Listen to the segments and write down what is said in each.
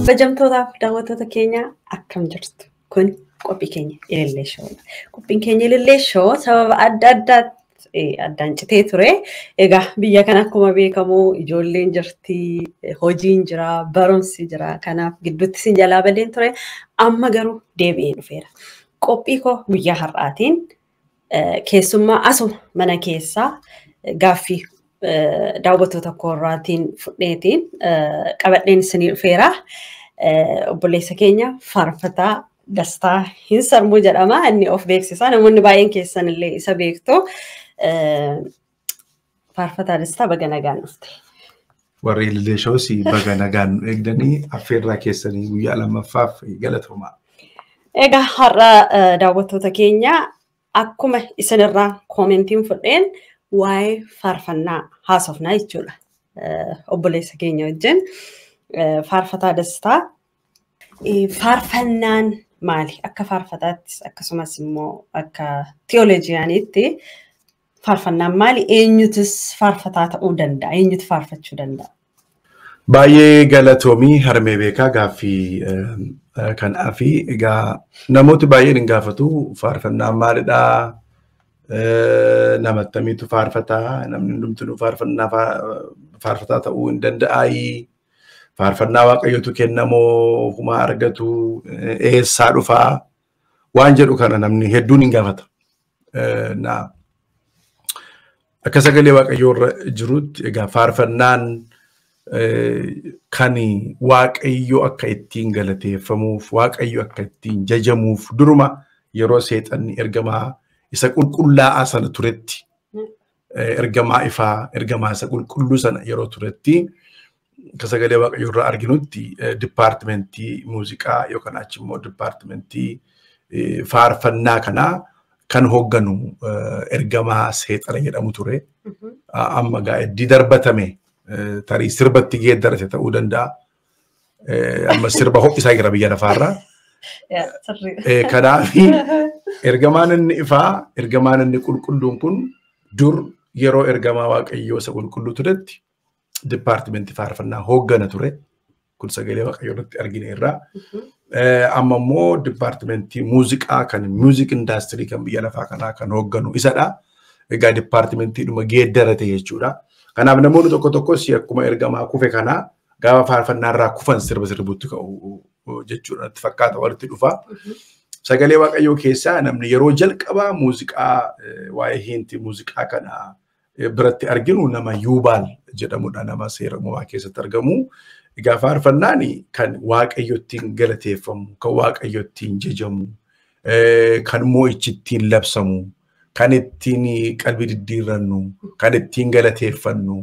Bajamtootaaf daawwattoota keenya akkam jirtu? Kun qophii keenya Ilillee Shoodha. Qophiin keenya Ilillee Shoo sababa adda addaatti addaan citee ture. Egaa biyya kana akkuma beekamu ijoolleen jirti, hojiin jira, barumsi jira. Kanaaf gidduutti sin jalaa badeen ture. Amma garuu deebi'ee dhufeera. Qophii koo guyyaa har'aatiin keessummaa asuma mana keessaa gaaffii daawwattoota koorraatiin fudheetiin qabadheen isinii dhufeera. Obboleessa keenya Faarfataa Dastaa hin sarmuu jedhama. Inni of beeksisa. Namoonni baay'een keessan illee isa beektu. Faarfataa Dastaa baga nagaan dhufte. Warri Ilillee Shoos baga nagaan eegdanii affeerraa keessanii guyyaa lammaffaaf galatoomaa. Egaa har'a daawwattoota keenya akkuma isinirraa koomentiin fudheen waa'ee faarfannaa haasofnaa jechuudha. Obboleessa keenya wajjin Faarfataa Dastaa faarfannaan maali? Akka faarfataattis akkasumas immoo akka teolojiyaaniitti faarfannaan maali? Eenyutus faarfataa ta'uu danda'a? Eenyutu faarfachuu danda'a? Baay'ee galatoomii harmee beekaa gaaffii kanaafi egaa namooti baay'een hin gaafatu faarfannaan maalidhaa? Namattamiitu faarfataa? Namni hundumtuu faarfataa ta'uu hin danda'aayii? Faarfannaa Waaqayyootu kennamoo humaa argatu eessaa dhufaa waan jedhu kana namni hedduun hin gaafata. Akka sagalee Waaqayyoo irra jirutti egaa faarfannaan kan Waaqayyo akka ittiin galateeffamuuf Waaqayyo akka ittiin jajamuuf duruma yeroo seexanni ergamaa isa qulqullaa'aa sana turetti ergamaa ifaa ergamaa isa qulqulluu sana yeroo turetti akka sagalee Waaqayyoo irraa arginutti dipaartimentii muuziqaa yookaan achi immoo dipaartimentii faarfannaa kanaa kan hoogganu ergamaa seexana jedhamu ture. Amma gaa'eddii darbatame tarii sirbatti geeddarate ta'uu danda'a. Amma sirba ho'isaa jira biyya lafaarraa. Kanaaf ergamaan inni ifaa ergamaan inni qulqulluun kun dur yeroo ergamaa Waaqayyoo isa qulqulluu turetti dipaartimentii faarfannaa hooggana ture. Kun sagalee Waaqayyoo irratti argine irraa. Amma immoo dipaartimentii muuziqaa kan music industry kan biyya lafaa kanaa kan hoogganu isadha. Egaa dipaartimentii dhuma geeddarate jechuudha. Kanaaf namoonni tokko tokkos akkuma ergamaa kufe kanaa gaafa faarfannaa irraa kufan sirba sirbuutti ka'u jechuudha. Itti fakkaata walitti dhufa. Sagalee Waaqayyoo keessaa namni yeroo jalqabaa muuziqaa waa'ee hiinti muuziqaa kana biratti arginu nama Yuubaal jedhamudha. Nama seera uumamaa keessatti argamu. Egaa faarfannaan kan Waaqayyo ittiin galateeffamu, kan Waaqayyo ittiin jajamu, kan moo'ichi ittiin labsamu, kan ittiin qalbii diddiirrannu, kan ittiin galateeffannu.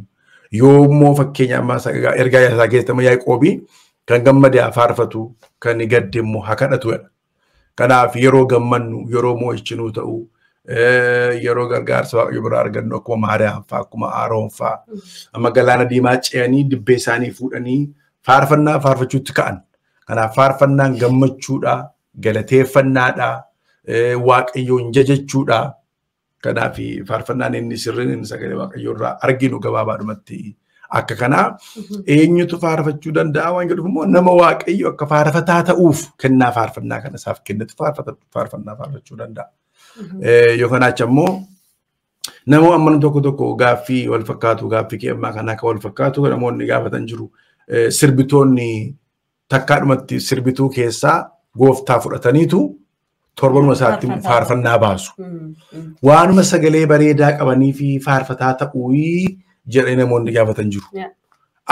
Yoo immoo fakkeenya ammaa ergaa isaa keessatti Yaaqoobii kan gammadee faarfatu, kan gadde immoo haa kadhatudha. Kanaaf yeroo gammannu, yeroo moo'ichinuu ta'u, yeroo gargaarsa Waaqayyo biraa argannu akkuma Maariyaam fa'aa, akkuma Aaroon fa'aa, amma galaana diimaa ce'anii dibbee isaanii fuudhanii faarfannaa faarfachuutti ka'an. Kanaaf faarfannaan gammachuudha, galateeffannaadha, Waaqayyoon jajachuudha. Kanaaf faarfannaan inni sirriin inni sagalee Waaqayyoo irraa arginu gabaabaadhumatti akka kanaa eenyutu faarfachuu danda'a waan jedhuuf immoo nama Waaqayyo akka faarfataa ta'uuf kennaa faarfannaa kana isaaf kennetu faarfannaa faarfachuu danda'a. Yookaan achi immoo nama amma tokko tokko gaaffii wal fakkaatu gaaffii keemmaa kanaa akka wal fakkaatu namoonni gaafatan jiru. Sirbitoonni takkaadhumatti sirbituu keessaa gooftaa fudhataniitu torbanuma isaatti faarfannaa baasu. Waanuma sagalee bareedaa qabanii fi faarfataa ta'uu jedhanii namoonni gaafatan jiru.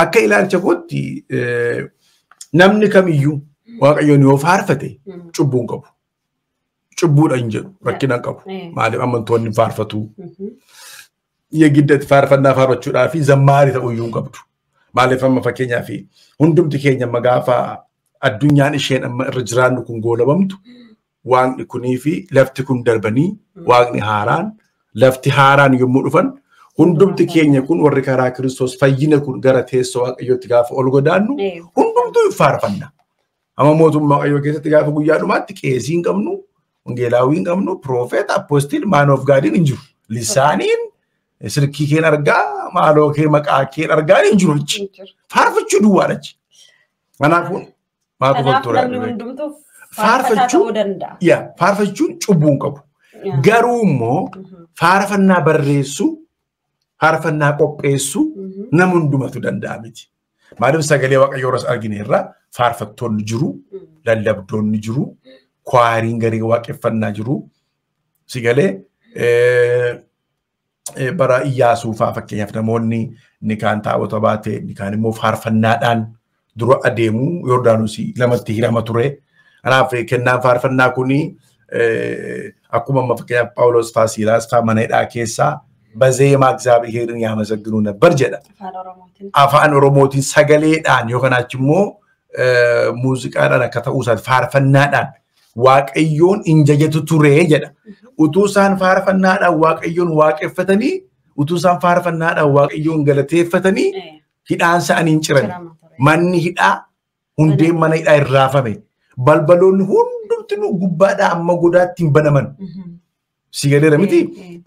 Akka ilaalcha kootti namni kamiyyuu Waaqayyoon yoo faarfate cubbuun qabu. Cubbuudha hin jedhu rakkina qabu. Maaliif amantoonni faarfatu. Yegiddatti faarfannaa faarfachuudhaa fi zammaarii ta'uu iyyuu hin qabdu. Maaliif amma fakkeenyaa fi hundumti keenya amma gaafa addunyaan isheen amma irra jiraannu kun goolabamtu waaqni kunii fi lafti kun darbanii waaqni haaraan lafti haaraan yommuu dhufan hundumti keenya kun warri karaa Kiristoos fayyina kun gara teessoo Waaqayyootti gaafa ol godaannu hundumtuu faarfanna. Amma mootummaa Waaqayyoo keessatti gaafa guyyaa dhumaatti qeesii hin qabnu, wangeelaawii hin qabnu, piroofeeta, apoostiil, maan of gaadiin hin jiru. Lisaaniin sirkii keen argaa maaloo kee maqaa keen argaa hin jiru achi. Faarfachuu duwwaadha achi. Kanaafuu Maatu kultuura. Faarfachuun cubbuun qabu. Garuu immoo faarfannaa barreessu, faarfannaa qopheessu nama hundumatu danda'a miti. Maaliif sagalee Waaqayyoo irras argineerra faarfattoonni jiru, lallabdoonni jiru, kwaariin garii waaqeffannaa jiru. Sigalee bara Iyyaasuu fa'aa fakkeenyaaf namoonni ni kaan taabota baate, ni kaan immoo faarfannaadhaan dura adeemu Yordaanusii lamatti hirama ture. Kanaaf kennaan faarfannaa kuni akkuma amma fakkeenyaaf Phaawulos fa'aa Siilaas fa'aa mana hidhaa keessaa በዜማ እግዚአብሔርን ያመሰግኑ ነበር ጀዳ አፋን ኦሮሞቲን ሰገሌዳን ዮከናችሞ ሙዚቃዳን ከተኡሳት ፋርፈናዳን ዋቀዮን እንጀጀቱ ቱሬ ጀዳ ኡቱሳን ፋርፈናዳን ዋቀዮን ዋቀፈተኒ ኡቱሳን ፋርፈናዳን ዋቀዮን ገለቴፈተኒ ሂዳን ሳኒን ጭረን ማን ሂዳ ሁንዴ ማን ሂዳ ይራፈመ በልበሎን ሁንዱትኑ ጉባዳ አመጎዳቲን በነመን Sigale ramiti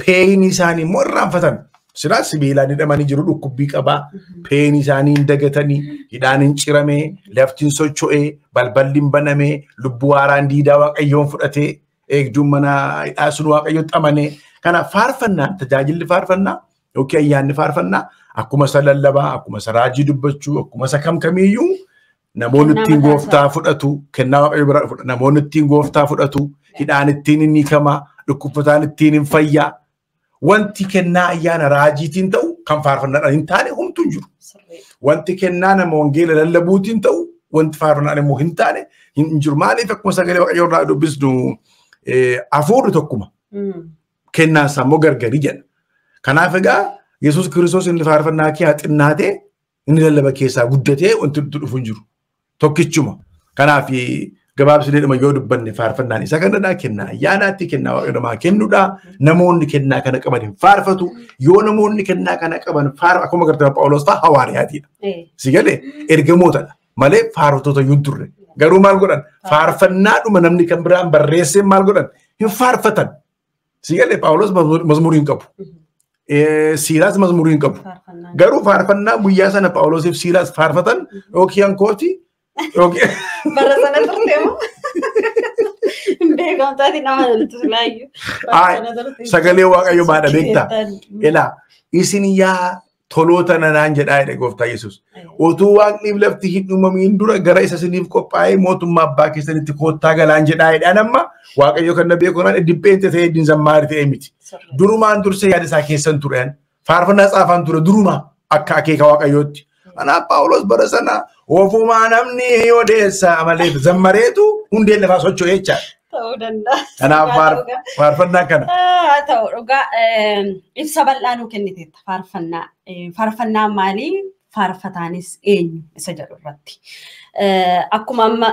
peeni isaanii immoo irraanfatan. Silaas sibiilaan hidhamanii jiru dhukkubbii qabaa. Peeni isaanii hin dagatanii, hidhaan hin ciramee, laftiin socho'ee, balballi hin banamee, lubbuu haaraan diidaa Waaqayyoon fudhatee, eegduun mana hidhaa sun Waaqayyoon amanee. Kana faarfannaan tajaajilli faarfannaa yookiin ayyaanni faarfannaa akkuma isa lallabaa, akkuma isa raajii dubbachuu, akkuma isa kamiyyuu namoonni ittiin gooftaa fudhatu, kennaa Waaqayyoo biraa fudhatu, namoonni ittiin gooftaa fudhatu, hidhaan ittiin hin hiikamaa. Dhukkubsataan ittiin hin fayyaa wanti kennaa ayyaana raajiitiin ta'u kan faarfannaadhaan hin taane homtuu jiru. Wanti kennaa nama wangeela lallabuutiin ta'u wanti faarfannaan immoo hin taane hin jiru. Maaliif akkuma sagalee Waaqayyoo irraa dubbisnu hafuurri tokkuma. Kennaan isaa immoo gargari jedha. Kanaaf egaa Yesuus Kiristoos inni faarfannaa kee haa xinnaatee inni lallaba keessaa guddatee wanti dhufu hin jiru. Tokkichuma. Kanaaf gabaabsinee dhuma yoo dubbanne faarfannaan isa kanadha kennaa ayyaanaatti kennaa Waaqayyoo kennuudha namoonni kennaa kana qaban hin faarfatu yoo namoonni kennaa kana qaban akkuma gartee Phaawulos fa'aa hawaariyaatiidha sigalee ergamootadha malee faarfattoota yoo turre garuu maal godhan faarfannaadhuma namni kan biraan barreessee maal godhan hin faarfatan sigalee Phaawulos mazmurii hin qabu Siilaas mazmurii hin qabu garuu faarfannaa guyyaa sana Phaawulosiif Siilaas faarfatan yookiin kooti Bara sana turtemo. Beekamtaati nama loltu laayyuu. Sagalee Waaqayyoo baadha beektaa. Elaa isin yaa toloota nanaan jedhaa jedhe gooftaa Yesuus. Otuu Waaqniif lafti hin uumamiin dura gara isa isiniif qophaa'ee mootummaa abbaa keessanitti koottaa galaan jedhaa jedhaan amma Waaqayyoo kan na beekunaan dhibbeente ta'ee iddiin zammaari ta'ee miti. Durumaan dursee yaada isaa keessan turean faarfannaa tsaafaan ture durumaa akka akeeka Waaqayyootti. Kanaaf Phaawulos bara sana ofumaa namni odeessa malee zammareetu hundeen lafaa socho'ee jechaadha. Ta'uu danda'a. Kanaaf faarfannaa kana. Ta'uu dhugaa ibsa bal'aa nuu kenniteetta faarfannaa. Faarfannaa maalii faarfataanis eenyu isa jedhu irratti. Akkuma amma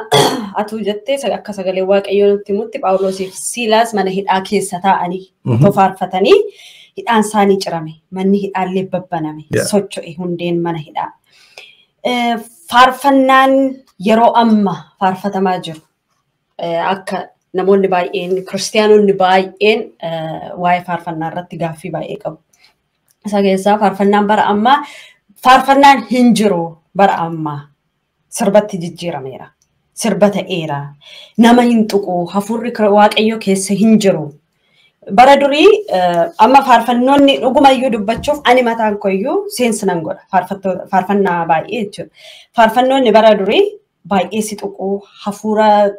atuu jettee akka sagalee Waaqayyoo nutti himutti Phaawulosiif Siilaas mana hidhaa keessa taa'anii otoo faarfatanii hidhaan isaanii cirame manni hidhaallee babbaname socho'e hundeen mana hidhaa. Faarfannaan yeroo amma faarfatamaa jiru akka namoonni baay'een kiristaanonni baay'een waa'ee faarfannaa irratti gaaffii baay'ee qabu. Isa keessaa faarfannaan bara ammaa faarfannaan hin jiru bara ammaa sirbatti jijjiirameera. Sirba ta'eera. Nama hin tuqu hafuurri Waaqayyoo keessa hin jiru. Bara durii amma faarfannoonni dhugumayyuu dubbachuuf ani mataan koyyuu seensi nan godha faarfannaa baay'ee jechuudha. Faarfannoonni bara durii baay'ee si tuqu hafuura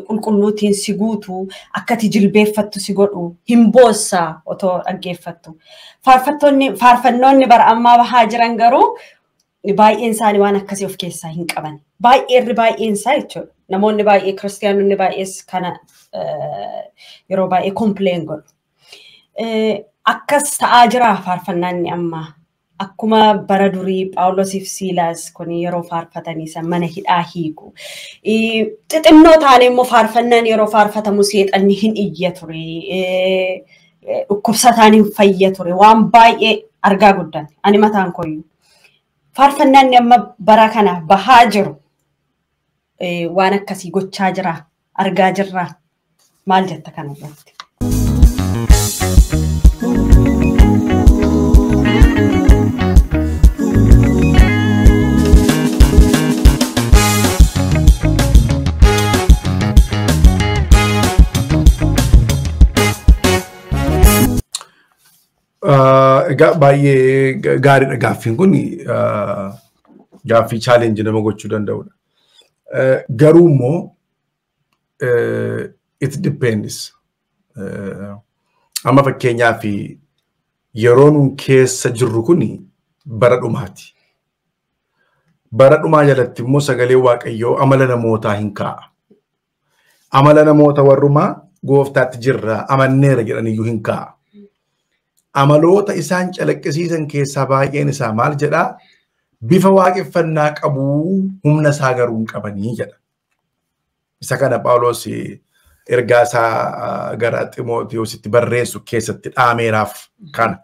qulqulluutiin si guutu akkati jilbeeffattu si godhu hin boossaa otoo dhaggeeffattu. Faarfannoonni bara ammaa bahaa jiran garuu baay'een isaanii waan akkasii of keessaa hin qaban. Baay'een isaa jechuudha. Namoonni baay'ee kiristaanonni baay'ees kana yeroo baay'ee kompileen godhu. Akkas ta'aa jira faarfannaanni amma akkuma bara durii Phaawulosiif Siilaas kun yeroo faarfatanii san mana hidhaa hiiku. Xixinnoo taane immoo faarfannaan yeroo faarfatamu seexanni hin iyya ture. Dhukkubsataan hin fayya ture. Waan baay'ee argaa guddan. Ani mataan koyyuu. Faarfannaanni amma bara kana bahaa jiru waan akkasii gochaa jira argaa jirra. Maal jetta kana irratti? baay'ee gaariidha gaaffiin kun gaaffii challenge nama gochuu danda'udha. Garuu immoo it depends. Amma fakkeenyaaf yeroo nun keessa jirru kun bara dhumaati. Bara dhumaa jalatti immoo sagalee Waaqayyoo amala namootaa hin kaa'a. Amala namoota warrumaa gooftaatti jirra amanneera jedhaniyyuu hin kaa'a. Amaloota isaan calaqqisiisan keessaa baay'een isaa maal jedhaa? Bifa waaqeffannaa qabuu humna isaa garuu hin qabanii jedha. Isa kana Phaawulos ergaa isaa gara Xiimotewositti barreessu keessatti dhaameeraaf kana.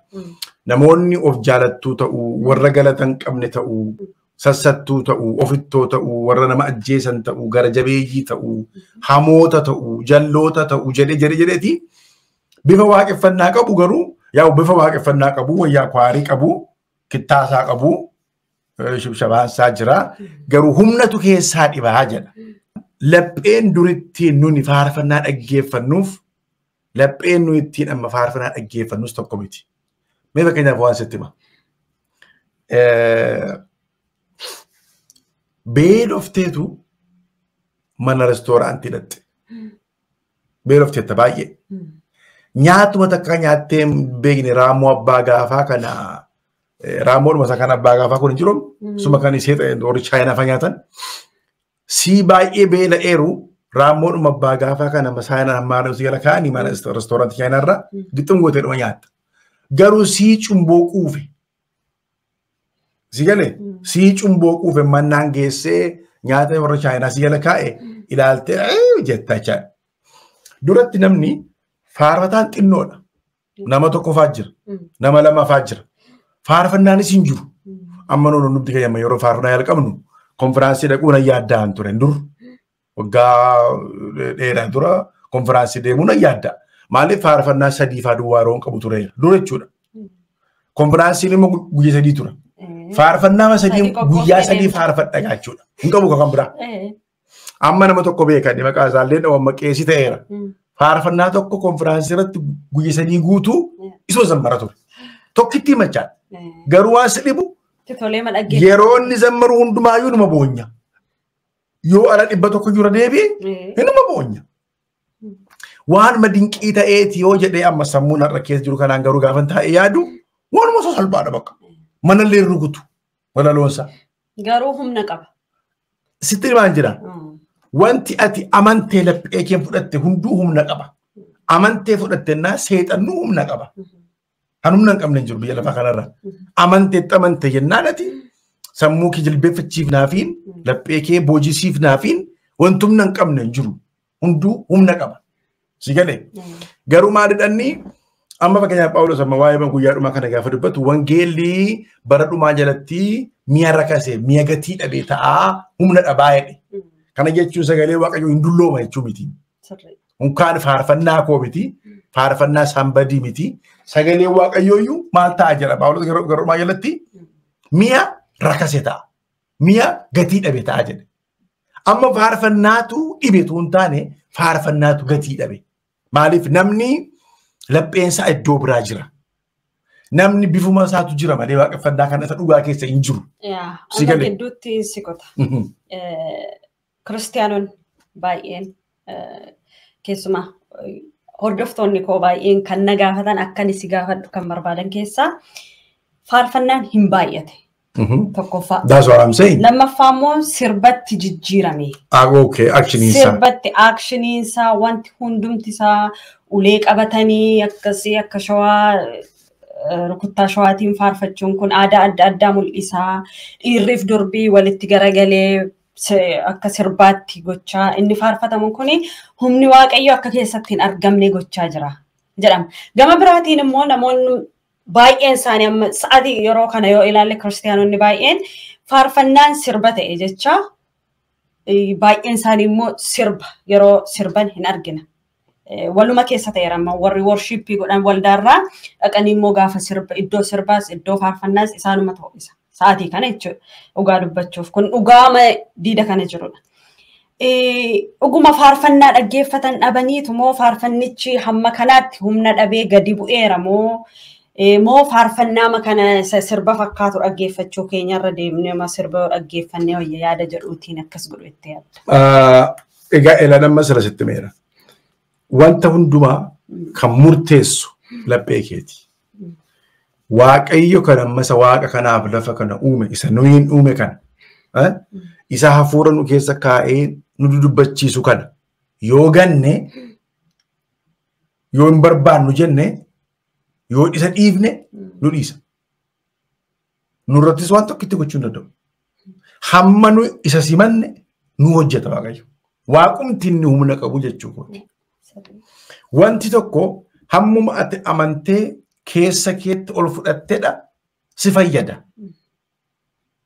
Namoonni of jaalattuu ta'uu, warra galata hin qabne ta'uu, sassattuu ta'uu, ofittoo ta'uu, warra nama ajjeesan ta'uu, gara jabeeyyii ta'uu, hamoota ta'uu, jalloota ta'uu jedheeti. Bifa waaqeffannaa qabu garuu yaa bifa waaqeffannaa qabu, wayyaa kwaarii qabu, kittaasaa qabu, shibshabaasaa jira. Garuu humnatu keessaa dhibaa jedha. Lapheen duritti nuni faarfannaa dhaggeeffannuuf, lapheen nu ittiin amma faarfannaa dhaggeeffannus tokko miti. Mee fakkeenyaaf waan sitti hima. Beelofteetu mana restooraantii dhatte. Beelofteetta baay'ee. Nyaatuma takka nyaattee beekne raammoo abbaa gaafaa kana raammoodhuma isa kan abbaa gaafaa kun hin jiru. Suma kan isee ta'e warri chaayinaa fa nyaatan. Si baay'ee beela'eeru raammoodhuma abbaa gaafaa kana masaayinaa hammaadha si jala kaa'anii mana restooraantii chaayinaa irraa gixxum gooteedhuma nyaatta. Garuu si cumboo quufe. Si galee si cumboo quufe mannaan geessee nyaata warra chaayinaa si jala kaa'e ilaaltee jetta chaayinaa. Duratti namni faarfataan xinnoodha. Nama tokko faa jira. Nama lama faa jira. Faarfannaanis hin jiru. Amma nuti nuti keenya yeroo faarfannaa jalqabnu konfiraansii dhaquun yaaddaan ture dur. Waggaa dheeraa dura konfiraansii deemuun yaadda. Maaliif faarfannaa sadii faa duwwaa roon qabu ture dur jechuudha. Konfiraansiin immoo guyyaa sadii ture. Faarfannaa sadii guyyaa sadii faarfadha jechuudha. Hin qabu kan biraa. Amma nama tokko beekan maqaa isaallee dhawamma qeesii ta'eera. Faarfannaa tokko konfiraansii irratti guyyaa sadii guutuu isoo zammara ture. Tokkitti himachaa. Garuu waan si dhibu yeroo inni zammaru hundumaayyuu numa boonya. Yoo ala 100 jira deebi'e inuma boonya. Waan madinqii ta'eeti yoo jedhee amma sammuun har'a keessa jiru kanaan garuu gaafa taa'ee yaadu waanuma osoo salphaadha bakka. Mana illee rukutu wala loonsa. Garuu humna qaba. Sitti himaan jira. Wanti ati amantee laphee kee fudhatte hunduu humna qaba. Amantee fudhattennaa seexannuu humna qaba. Kan humna hin qabne hin jiru biyya lafaa kanarra. Amantee jennaan ati sammuu kee jilbeeffachiifnaafiin laphee kee boojisiifnaafiin wanti humna hin qabne hin jiru. Hunduu humna qaba. Si galee. Garuu maalidhanni amma fakkeenyaaf Phaawulos amma waa'ee guyyaa dhumaa kana gaafa dubbatu wangeelli bara dhumaa jalatti mi'a rakasee mi'a gatii dhabee ta'aa humna dhabaa jedhe. Kana jechuun sagalee Waaqayyoo hin dullooma jechuu miti. Unkaan faarfannaa koo miti. Faarfannaa sambadii miti. Sagalee Waaqayyooyyuu maal ta'a jedha Phaawulos gara dhumaa jalatti mi'a rakasee ta'a. Mi'a gatii dhabee ta'a jedhe. Amma faarfannaatu dhibeetu hin taane faarfannaatu gatii dhabe. Maaliif namni lapheensaa iddoo biraa jira. Namni bifuma isaatu jira malee waaqeffannaa kan isa dhugaa keessa hin jiru. Si galee. Gidduutti si qota. Kiristaanoon baay'een keessumaa hordoftoonni koo baay'een kan na gaafatan akkan si gaafadhu kan barbaadan keessaa faarfannaan hin baay'ate. Tokkoffaa. That's what I'm saying. Lammaffaa immoo sirbatti jijjiirame. Okay, actioniinsaa. Sirbatti actioniinsaa wanti hundumti isaa ulee qabatanii akkasii akka shawaa rukuttaa shawaatiin faarfachuun kun aadaa adda addaa mul'isaa. Dhiirriif durbii walitti garagalee akka sirbaatti gochaa inni faarfatamu kuni humni Waaqayyoo akka keessatti hin argamne gochaa jira jedhama. Gama biraatiin immoo namoonni baay'een isaanii amma sa'aatii yeroo kana yoo ilaalle kiristaanonni baay'een faarfannaan sirba ta'e jecha baay'een isaanii immoo sirba yeroo sirban hin argina. Waluma keessa ta'eera amma warri worshippii godhan waldaarraa dhaqanii immoo gaafa sirba iddoo sirbaas iddoo faarfannaas isaanuma ta'u isa. Sa'aatii kana jechuudha. Dhugaa dubbachuuf kun dhugaama diida kana jirudha. Dhuguma faarfannaa dhaggeeffatan dhabaniitu moo faarfannichi hamma kanaatti humna dhabee gadi bu'eera moo moo faarfannaa makana sirba fakkaatu dhaggeeffachuu keenyarra deemnee ma sirba dhaggeeffannee wayya yaada jedhuutiin akkas godhu itti yaadda. Egaa elaan amma sirasitti meera. Wanta hundumaa kan murteessu laphee keeti. Waaqayyo kan ammasa waaqa kanaaf lafa kana uume isa nuyin uume kana isa hafuura nu keessa kaa'ee nu dudubbachiisu kana yoo ganne yoo hin barbaannu jenne yoo isa dhiifne nu dhiisa. Nurrattis waan tokko itti gochuu hin danda'u. Hamma nu isa simanne nu hojjeta waaqayyo. Waaqumti inni humna qabu jechuu kooti. Wanti tokko hammuma ati amantee keessa keetti ol fudhatteedha si fayyada.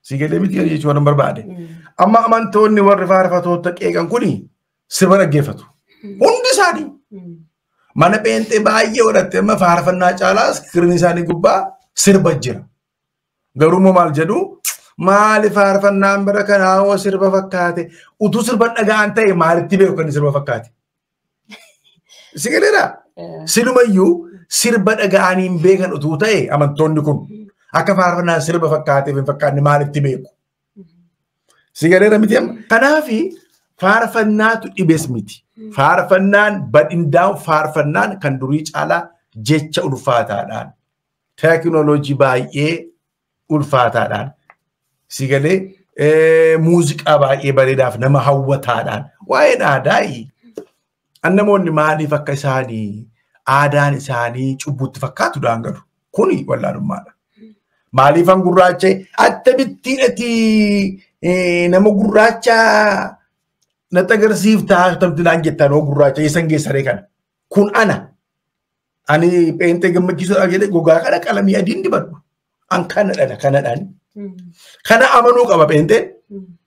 Si galee miti jechuun waan barbaade. Amma amantoonni warri faarfatoota qeeqan kuni sirba dhaggeeffatu. Hundi isaanii. Mana pheenxee baay'ee godhatte amma faarfannaa caalaas kirni isaanii gubbaa sirba jira. Garuu maal jedhu maali faarfannaan bira kanaa hoo sirba fakkaate utuu sirba dhaga'an ta'e maalitti beeku kan sirba fakkaate. Si galeedha. Silumayyuu sirba dhaga'aniin beekan utuu ta'e amantoonni kun akka faarfannaan sirba fakkaateef hin fakkaanne maalitti beeku. Si galeedha miti amma. Kanaafi faarfannaatu dhibees miti. Faarfannaan badhindaa'u faarfannaan kan durii caalaa jecha ulfaataadhaan teekinooloojii baay'ee ulfaataadhaan si galee muuziqaa baay'ee bareedaaf nama hawwataadhaan waa'ee aadaayi. Namoonni maaliif akka isaanii aadaan isaanii cubbutti fakkaatu daangalu kuni wallaalummaadha. Maaliifan gurraacha atta bittiidhati nama gurraacha natti agarsiiftaa tamtilaan jettaan oo gurraacha eessan geessaree kana. Kun ani pheenxee gammachiisuudhaaf jedhee gogaa kana qalamii adiin dibadhu. An kanadha kanadhaan. Kana amanuu qaba pheenxeen.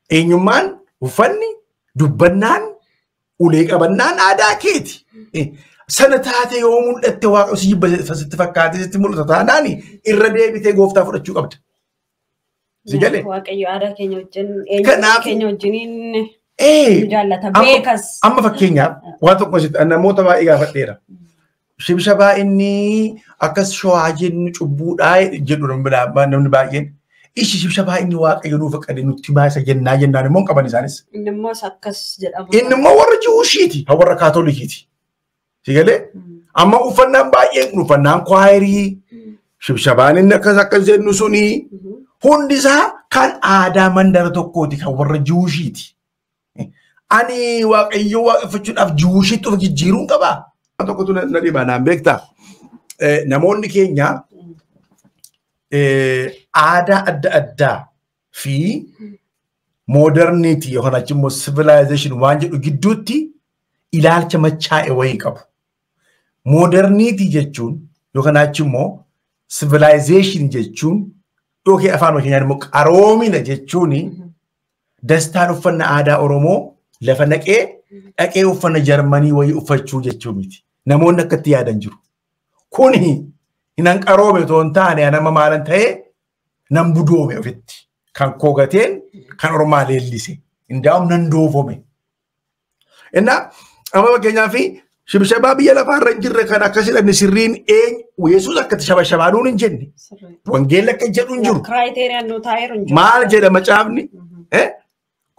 Eenyummaan uffanni dubbannaan ulee qabannaan aadaa keeti. Sana taate yoo mul'atte waaqa si sitti fakkaate sitti mul'ata taanaan irra deebitee gooftaa fudhachuu qabda. Si galee? Waaqayyo aadaa keenya wajjin eenyummaa keenya wajjiniin jaallata beekas. Amma fakkeenyaaf waan tokko namoota baay'ee gaafadheera. Shibshabaa inni akkas shawaa jennu cubbuudhaa jedhu namni baay'een. Ishi shibshabaa inni waaqayyo nuuf qaqqabe nutti maasa jennaan immoo qaban isaanis. Inni immoo akkas jedhamu. Inni immoo warra Jiwushiiti, warra Kaatolikiiti. Si galee? Amma uffannaan baay'een uffannaan kwaayirii, shibshabaan inni akkas jennu suni hundisaa kan aadaa mandara tokkooti kan warra Jiwushiiti. Ani waaqayyo waaqeffachuudhaaf Jiwushiitti of jijjiiruun qabaa. Waan tokkotu na dhibaa naan beektaa. Namoonni keenya aadaa adda addaa fi modernitii yookaan achimmoo civilization waan jedhu gidduutti ilaalcha machaa'e wayii qabu. Modernitii jechuun yookaan achimmoo civilization jechuun yookiin afaan keenyaan immoo qaroomina jechuun dastaan uffannaa aadaa Oromoo lafa dhaqee uffannaa Jarmanii wayii uffachuu jechuu miti. Namoonni akkatti yaadan jiru. Kuni hinan qaroome otoo hin taane nama maalan ta'ee nan budoome ofitti. Kan koogateen kan Oromaa leellise. Indaa'um nan doofome. Innaa amma fakkeenyaaf shibshabaa biyya lafaarra hin jirre kan akkasidha sirriin Yesuus akkatti shabashabaanuun hin jenne. Wangeelli akka jedhu hin jiru. Kiraayiteriiyaan nu taa'eeru hin jiru. Maal jedha macaafni?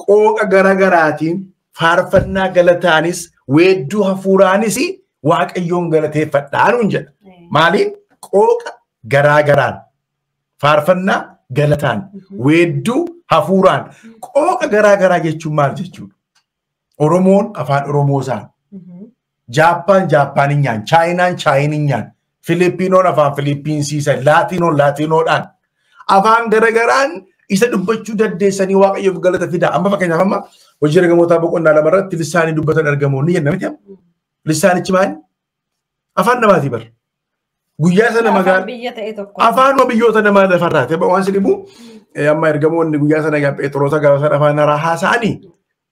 Qooqa garagaraatiin faarfannaa galataanis weedduu hafuuraanis waaqayyoon galateeffadhaan jedha. Maaliin qooqa garagaraan faarfannaa galataan weedduu hafuuraan qooqa garagaraa jechuun maal jechuudha? Oromoon afaan Oromoosaan, Jaappaan Jaappaaninnyaan, Chaayinaan Chaayininyaan, Filiippiinoon afaan Filiippiinsiisan, Laatiinoon Laatiinoodhaan afaan garagaraan isa dubbachuu dandeessanii waaqayyoof galata fidaa. Amma fakkeenyaaf amma hojii ergamootaa boqonnaa lamarratti lisaanii dubbatan argamu ni jenna miti. Lisaanichi maali? Afaan namaatii bar. Guyyaa sana magaalaa biyya ta'e tokko. Afaan biyyoota namaa lafarraati. Waan si dhibu amma ergamoonni guyyaa sana egaa Phexrosa gaafa sana afaan haaraa haasa'anii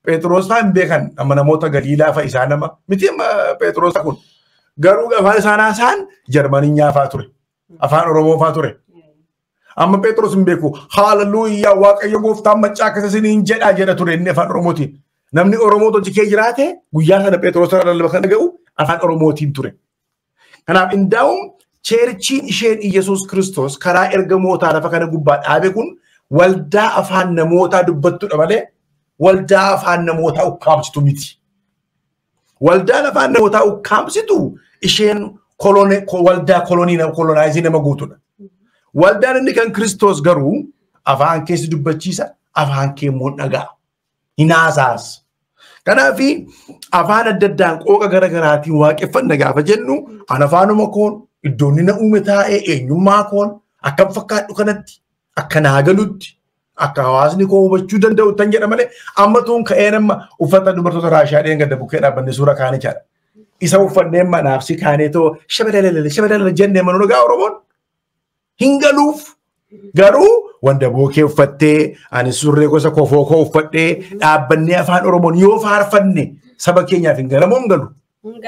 Phexros fa'aan beekan amma namoota Galiilaa fa'a isaa nama miti amma Phexrosa kun garuu afaan isaan haasa'an Jarmaninyaa fa'aa ture. Afaan Oromoo fa'aa ture. Amma Phexros hin beeku haaleluyyaa waaqayyo gooftaan maccaa akka isiniin jedha ture inni afaan Oromootiin. Namni Oromoo tokko kee jiraate guyyaa sana Phexros irraa lafa kan dhaga'u afaan Oromootiin ture. Kanaaf indaa'uun Cheerchiin isheen Iyesuus Kiristoos karaa ergamootaa lafa kana gubbaa dhaabe kun waldaa afaan namootaa dubbattudha malee waldaa afaan namootaa ukkaamsitu miti. Waldaan afaan namootaa ukkaamsitu isheen waldaa kolonaayizi nama guutudha. Waldaan inni kan Kiristoos garuu afaan keessi dubbachiisa, afaan kee immoo dhagaa. Hinaasaas. Kanaafi afaan adda addaan qooqa garaagaraatiin waaqeffanna gaafa jennu an afaanuma koon iddoonni na uume taa'ee eenyummaa koon akkam fakkaadhu kanatti akka naa galutti akka hawaasni koo hubachuu danda'u tan jedha malee amma tuun ka'ee nama uffata dubartoota Raashiyaa dheengadda bukkee dhaabbanne suura kaanichaadha. Isa uffannee manaafsi kaanee too shabalala jennee manuu gaa Oromoon hin galuuf garuu wanda bookee uffattee ani surree gosa kofoo koo uffadhee dhaabbannee afaan Oromoon yoo faarfanne saba keenyaaf hin galamoo hin galu.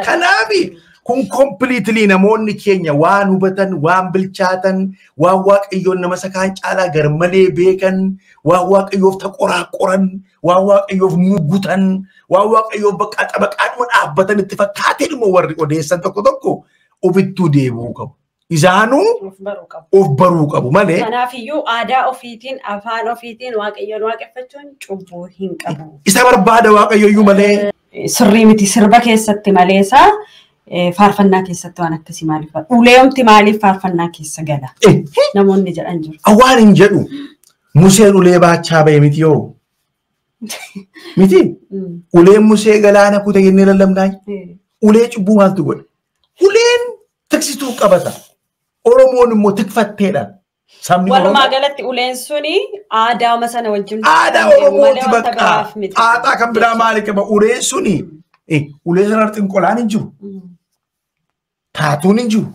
Kanaafi kun completely namoonni keenya waan hubatan, waan bilchaatan, waan waaqayyoon nama sakaan caalaa garmalee beekan, waan waaqayyoof taqoraaqoran, waan waaqayyoof muggutan, waan waaqayyoof bakka xabaqaadhuma dhaabbatan itti fakkaateedhuma warri odeessan tokko tokko ofittuu deebi'uu qabu. Isaanuu of baruu qabu malee. Kanaafiyyuu aadaa ofiitiin, afaan ofiitiin waaqayyoon waaqeffachuun cubbuu hin qabu. Isa barbaada waaqayyooyyuu malee. Sirrii miti sirba keessatti maleesaa. Faarfannaa keessatti waan akkasii maaliif uleemti maaliif faarfannaa keessa gala namoonni jedhan jiru. Awwaan hin jedhu Museen ulee baachaa ba'e miti yoo miti uleen Musee galaana kute jennee lallabnaa ulee cubbuu maaltu godhe uleen tiksituu qabata Oromoon immoo tikfatteedha. Walumaa galatti uleen suni aadaa sana wajjin aadaa Oromooti bakka aadaa kan biraa maali qaba uleen suni ulee sana xinqolaan hin jiru. Taatuun hin jiru.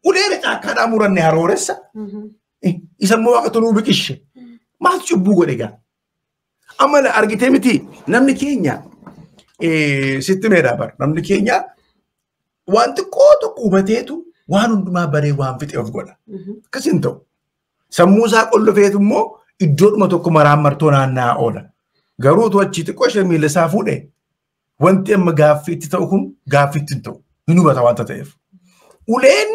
Ulee caakkaadhaa muranne harooressa. Isa immoo waaqatu nuu biqishe. Maaltu cubbuu godhe gaa? Amma argitee miti namni keenya sitti meedhaa bara. Namni keenya waan xiqqoo tokko hubateetu waan hundumaa baree waan fixe of godha. Akkas hin ta'u. Sammuu isaa qollofeetu immoo iddoodhuma tokko maraan martoo naanna'aa oola. Garuutu achi xiqqoo ishee miila isaa fuudhee wanti amma gaaffiitti ta'u kun gaaffiitti hin ta'u. Hin hubata wanta ta'eef. Uleen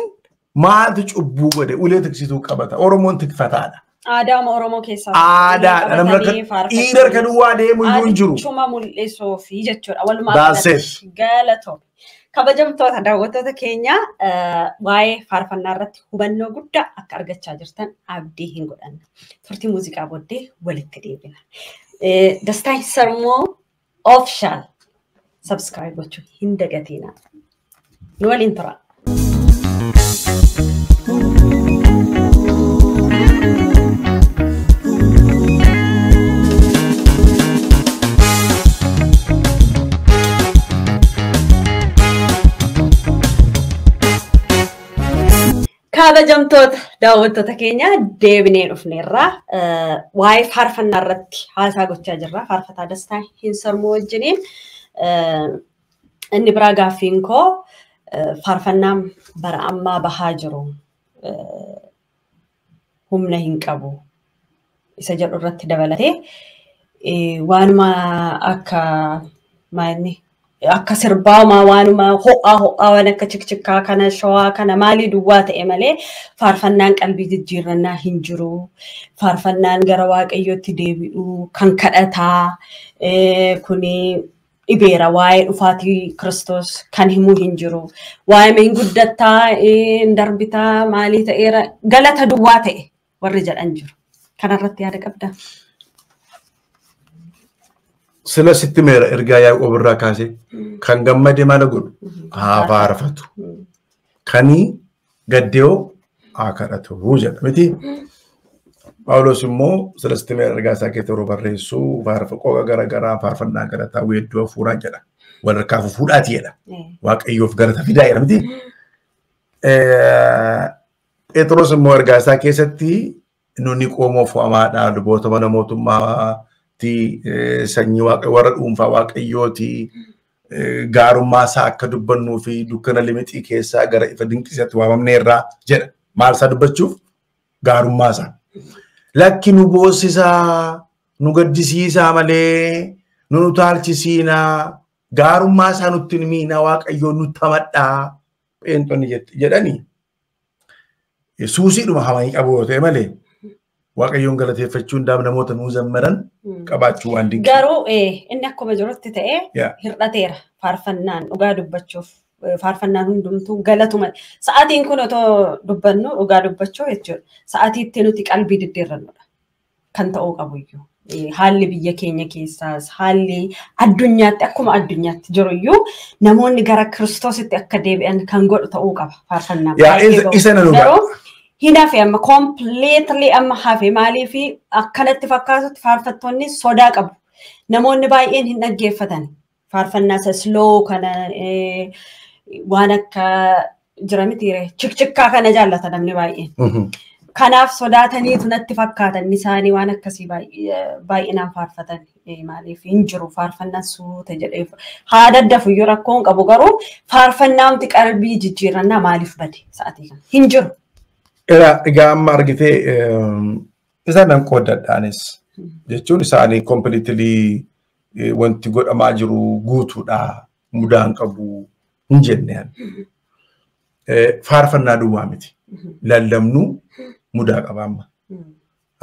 maaltu cubbuu godhe? Ulee tiksituu qabata. Oromoon tikfataadha. Aadaa Oromoo keessaa. Aadaadha. Namni dhiira kan waa deemu iyyuu hin jiru. Chuma mul'isuu fi jechuudha. Walumaa galatti galatoome. Kabajamtoota daawwattoota keenya waa'ee faarfannaa irratti hubannoo guddaa akka argachaa jirtan abdii hin godhanna. Turtii muuziqaa booddee walitti deebina. Dastaan Sarmoo Official subscribe gochuun hin dagatina. Nu waliin tura. Kabajamtoota daawwattoota keenya deebinee dhufneerra waa'ee faarfannaa irratti haasaa gochaa jirra. Faarfataa Dastaa Sarmoo wajjiniin inni biraa gaaffiin koo faarfannaan bara ammaa bahaa jiru humna hin qabu isa jedhu irratti dabalatee waanuma akka sirbaamaa waanuma ho'aa waan akka cikcikkaa kana shawaa kana maalii duwwaa ta'e malee faarfannaan qalbii jijjiirrannaa hin jiru. Faarfannaan gara waaqayyootti deebi'u kan kadhataa kuni dhibeera waa'ee dhufaatii Kiristoos kan himu hin jiru. Waa'ee min guddattaa darbitaa maalii ta'eera galata duwwaa ta'e warri jedhan jiru. Kanarratti yaada qabda. Sila sitti meera ergaa Yaaqoob irraa kaasee kan gammade maal godhu haa faarfatu. Kanii gaddee haa kadhatu jedha miti. Phaawulos immoo sila sitti meera ergaa isaa keessatti yeroo barreessu qooqa garaagaraa faarfannaa galataa weedduu hafuuraa jedha. Walharkaa fuudhaati jedha. Waaqayyoof galata fidaa jedha miti. Phexros immoo ergaa isaa keessatti nuni qoomoo fo'amaadha luboota mana mootummaa sanyii warra dhuunfaa waaqayyooti gaarummaa isaa akka dubbannuu fi dukkana limixii keessaa gara ifa dinqisiisatti waamamneerraa jedha. Maal isaa dubbachuuf? Gaarummaa isaa. Lakki nu boosisaa, nu gaddisiisaa malee, nu utaalchisiinaa, gaarummaa isaa nutti himiinaa waaqayyoon nutti hamadhaa. Pheenxonni jedhanii suusiidhuma hamanii qabu yoo ta'e malee waaqayyoon galateeffachuun daam namoota nuu zammaran qabaachuu waan dinqii. Garuu inni akkuma jirutti ta'ee hir'ateera faarfannaan dhugaa dubbachuuf faarfannaan hundumtuu galatuma sa'aatiin kun otoo dubbannu dhugaa dubbachuu jechuudha. Sa'aatii itti nuti qalbii diddeerrannudha kan ta'uu qabu iyyuu. Haalli biyya keenya keessaas haalli addunyaatti akkuma addunyaatti jiru iyyuu namoonni gara Kiristoositti akka deebi'an kan godhu ta'uu qaba faarfannaan. Isa na dhugaa. Hinafe amma completely amma hafe maaliif akkanatti fakkaatutti faarfattoonni sodaa qabu. Namoonni baay'een hin dhaggeeffatan. Faarfannaa isa slow kana waan akka jira mitiire chikchikkaa kana jaallata namni baay'een. Kanaaf sodaataniitu natti fakkaatan isaanii waan akkasii baay'inaan faarfatan maaliif hin jiru faarfannaan suuta jedhee haa daddafu iyyuu rakkoo hin qabu garuu faarfannaamti qalbii jijjiirannaa maaliif bade sa'aatii kana hin jiru. Egaa amma argitee isaan nan qoodadhaanis jechuun isaanii completely wanti godhamaa jiru guutuudha mudaan qabu hin jenneen. Faarfannaa duwwaa miti. Lallabnuu mudaa qaba amma.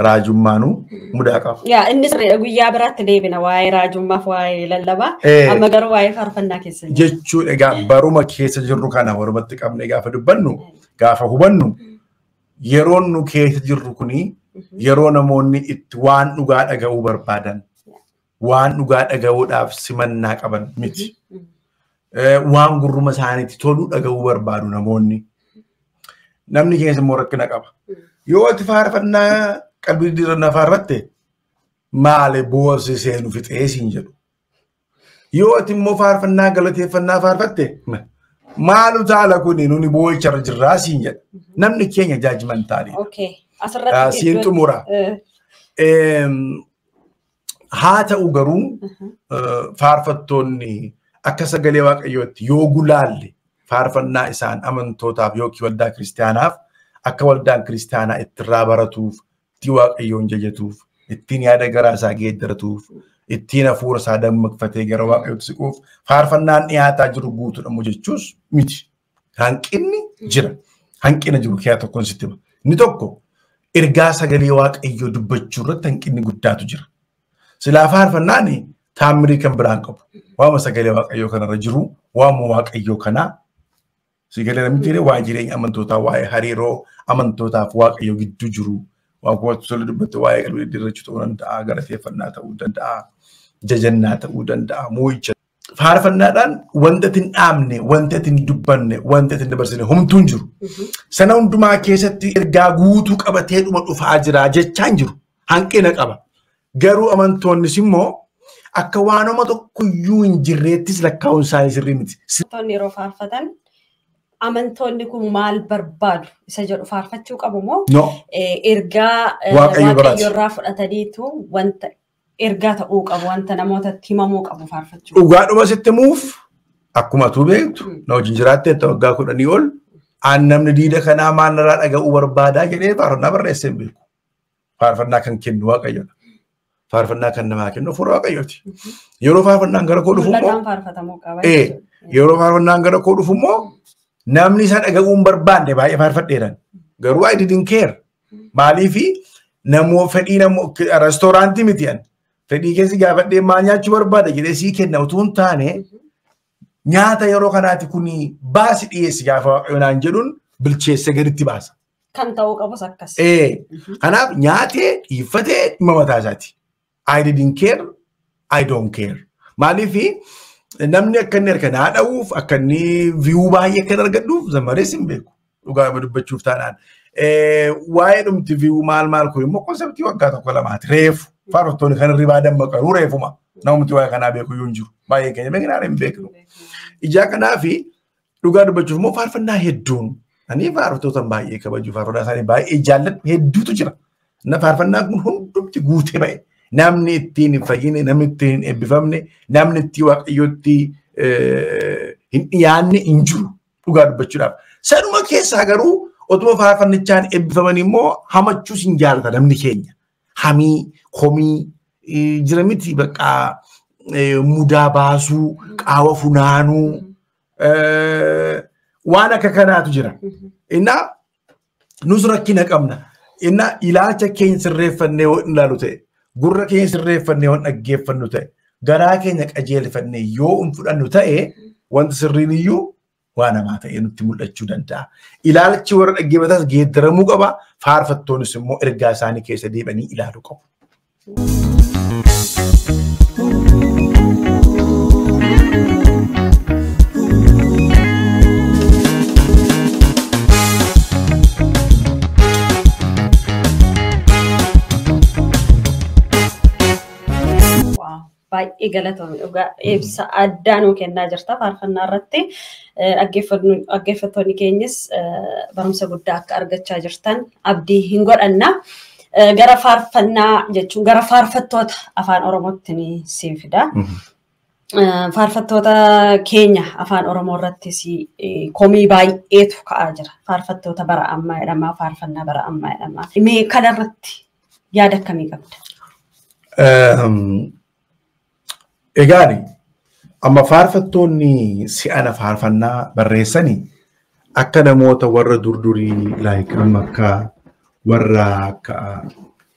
Raajummaanuu mudaa qaba. Innis guyyaa biraatti deebina waa'ee raajummaaf waa'ee lallabaa amma garuu waa'ee faarfannaa keessa jiru. Jechuun egaa baruma keessa jirru kana warumatti qabne gaafa dubbannu gaafa hubannu yeroon nu keessa jirru kuni yeroo namoonni itti waan dhugaa dhaga'uu barbaadan waan dhugaa dhaga'uudhaaf simannaa qaban miti. Waan gurruma isaaniitti toluu dhaga'uu barbaadu namoonni. Namni keessa immoo rakkina qaba. Yoo ati faarfannaa qalbii diddiirannaa faarfatte maali boosii seenu fixee siin jedhu. Yoo ati immoo faarfannaa galateeffannaa faarfatte maalu taala kuni nuni boo'icharra jirraa siin jedha. Namni keenya jaajimantaadha. Siin xumura. Haa ta'u garuu faarfattoonni akka sagalee waaqayyootti yoo gulaalle faarfannaa isaan amantootaaf yookiin waldaa kiristaanaaf akka waldaan kiristaanaa ittirraa baratuuf itti waaqayyoon jajatuuf ittiin yaada garaa isaa geeddaratuuf ittiin hafuura isaa dammaqfatee gara waaqayyootti siquuf faarfannaan dhiyaataa jiru guutuudhamu jechuus miti. Hanqinni jira. Hanqina jiru keessaa tokkoon sitti hima. Inni tokko ergaa sagalee waaqayyoo dubbachuu irratti hanqinni guddaatu jira. Silaa faarfannaan taammirii kan biraan qabu. Waama sagalee waaqayyoo kanarra jiru waama waaqayyoo kanaa sagalee namni jedhee waa jireenya amantootaa waa'ee hariiroo amantootaaf waaqayyoo gidduu jiru waan kuma tole dubbate waa'ee qalbii diddiirrachuu ta'uu danda'a galateeffannaa ta'uu danda'a jajannaa ta'uu danda'a moo'icha. Faarfannaadhaan wanta itti hin dhaabne wanta itti hin dubbanne wanta itti hin dabarsine homtuun jiru. Sana hundumaa keessatti ergaa guutuu qabatee dhuma dhufaa jira jechaan jiru hanqina qaba. Garuu amantoonnis immoo akka waanuma tokkoyyuu hin jirreettis lakkaa'uun isaanii sirrii miti. Amantoonni yeroo faarfatan amantoonni kun maal barbaadu isa jedhu faarfachuu qabu moo ergaa waaqayyoorraa fudhataniitu wanta ergaa ta'uu qabu wanta namootatti himamuu qabu faarfachuu. Dhugaadhuma sitti muuf akkuma atuu beektu na wajjin jiraattee waggaa 10 ol aan namni diida kanaa maalirraa dhaga'uu barbaadaa jedhee faarfannaa barreessee hin beeku. Faarfannaa kan kennu waaqayyoodha. Faarfannaa kan namaa kennu fuula waaqayyooti. Yeroo faarfannaan gara koo dhufu immoo yeroo faarfannaan gara koo dhufu immoo namni isa dhaga'uu hin barbaanne baay'ee faarfadheeran. Garuu I didn't care. Maaliifi namoo fedhii namoo reestooraantii miti an. Fedhii keessi gaafadhee maal nyaachuu barbaada jedhee sii kenna utuu hin taane nyaata yeroo kanaati kuni baasi dhiyeessi gaafa waaqayyoon jedhuun bilcheesse gaditti baasa. Kan ta'uu qabus akkas. Kanaaf nyaatee dhiiffatee dhimma mataa isaati. I didn't care. I don't care. Maaliifi namni akka inni harka naa dha'uuf akka inni viyuu baay'ee akka argadhuuf zammarees hin beeku. Dhugaa dubbachuuf taanaan. Waa'ee dhumti viyuu maal kun immoo konseptii waggaa 1-2 reefu. Faarfattoonni kan irraa dammaqanu reefuma. Namumti waa'ee kanaa beeku yoo hin jiru. Baay'ee keenya beeknaan hin beeknu. Ijaa kanaafi dhugaa dubbachuuf immoo faarfannaa hedduun. Ani faarfattoota baay'ee kabaju faarfannaa isaanii baay'ee jaalladhu hedduutu jira. Faarfannaan kun hundumti guutee ba'e. Namni ittiin hin fayyine, namni ittiin hin eebbifamne, namni ittiin waaqayyootti hin dhiyaanne hin jiru dhugaa dubbachuudhaaf. Sanuma keessaa garuu otuma faarfannichaan eebbifaman immoo hamachuus hin jaallata namni keenya. Hamii, komii jira miti bakka mudaa baasuu, qaawa funaanuu waan akka kanaatu jira. Innaa nus rakkina qabna. Inna ilaalcha keenya sirreeffannee yoo ilaalu ta'e, gurra keenya sirreeffannee yoo dhaggeeffannu ta'e, garaa keenya qajeelfannee yoo fudhannu ta'e, wanti sirriin iyyuu waan namaa ta'e nutti mul'achuu danda'a. Ilaalchi warra dhaggeeffataas geeddaramuu qaba. Faarfattoonnis immoo ergaa isaanii keessa deebanii ilaaluu qabu. baay'ee galatoomii dhugaa ibsa addaa nuu kennaa jirta faarfannaa irratti dhaggeeffattoonni keenyas barumsa guddaa akka argachaa jirtan abdii hin godhanna. Gara faarfannaa jechuun gara faarfattoota afaan Oromootti ni siinfida. Faarfattoota keenya afaan Oromoo irrattis komii baay'eetu ka'aa jira. Faarfattoota bara ammaa jedhama, faarfannaa bara ammaa jedhama. Mee kana irratti yaada akkamii qabda? Egaani amma faarfattoonni si'ana faarfannaa barreessanii akka namoota warra durdurii like akka warra akka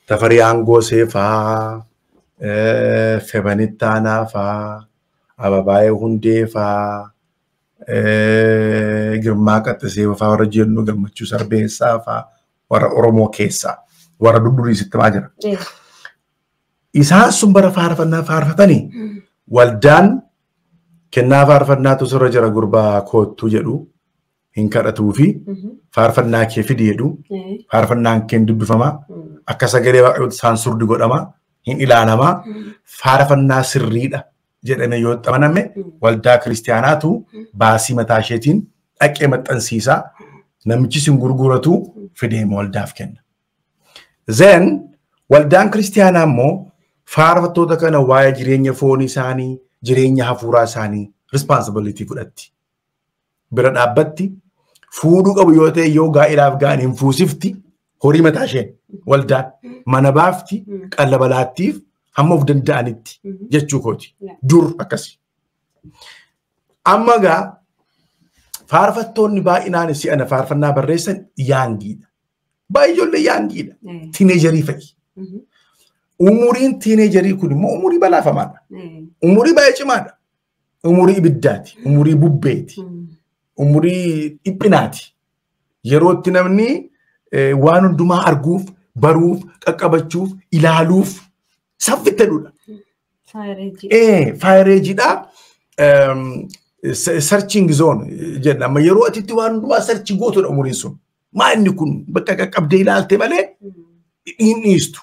Tafarii Aangoosee faa, Febanittaanaa faa, Ababaayee Hundee faa, Girmaa Qaxxisee faa warra jennu Gammachuu Sarbeessaa faa warra Oromoo keessaa warra durdurii sitti maa jira. Isaan sun bara faarfannaa faarfatanii waldaan kennaa faarfannaatu sirra jira gurbaa koottuu jedhu hin kadhatuu fi faarfannaa kee fidi jedhu faarfannaan kee dubbifama akka sagalee waaqayyooti isaan surdi godhama hin ilaalamaa faarfannaa sirriidha jedhame yoo xamaname waldaa kiristaanaatu baasii mataa isheetiin dhaqee maxxansiisaa namichi sin gurguratu fideema waldaaf kenna. Then waldaan kiristaanaa immoo faarfattoota kana waa'ee jireenya foonii isaanii, jireenya hafuuraa isaanii responsibility fudhatti. Bira dhaabbatti fuudhuu qabu yoo ta'e yoo gaa'elaaf ga'an hin fuusifti horii mataa isheen waldaan mana baafti qallabalaattiif hamma of danda'anitti jechuu kooti. Dur akkasi. Amma gaa faarfattoonni baay'inaan si'ana faarfannaa barreessan yaangiidha. Baay'ee ijoollee yaangiidha. Tiineejarii fa'i. Umuriin tiineejarii kun immoo umurii balaafamaadha. Umurii baay'ee cimaadha. Umurii ibiddaati. Umurii bubbeeti. Umurii dhiphinaati. Yerootti namni waan hundumaa arguuf, baruuf, qaqqabachuuf, ilaaluuf saffitteedha. Faayireejiidha. Searching zone jedhama. Amma yeroo atitti waan hundumaa searching gootudha umuriin sun. Maa inni kun bakka qaqqabdee ilaalte malee hin dhiistu.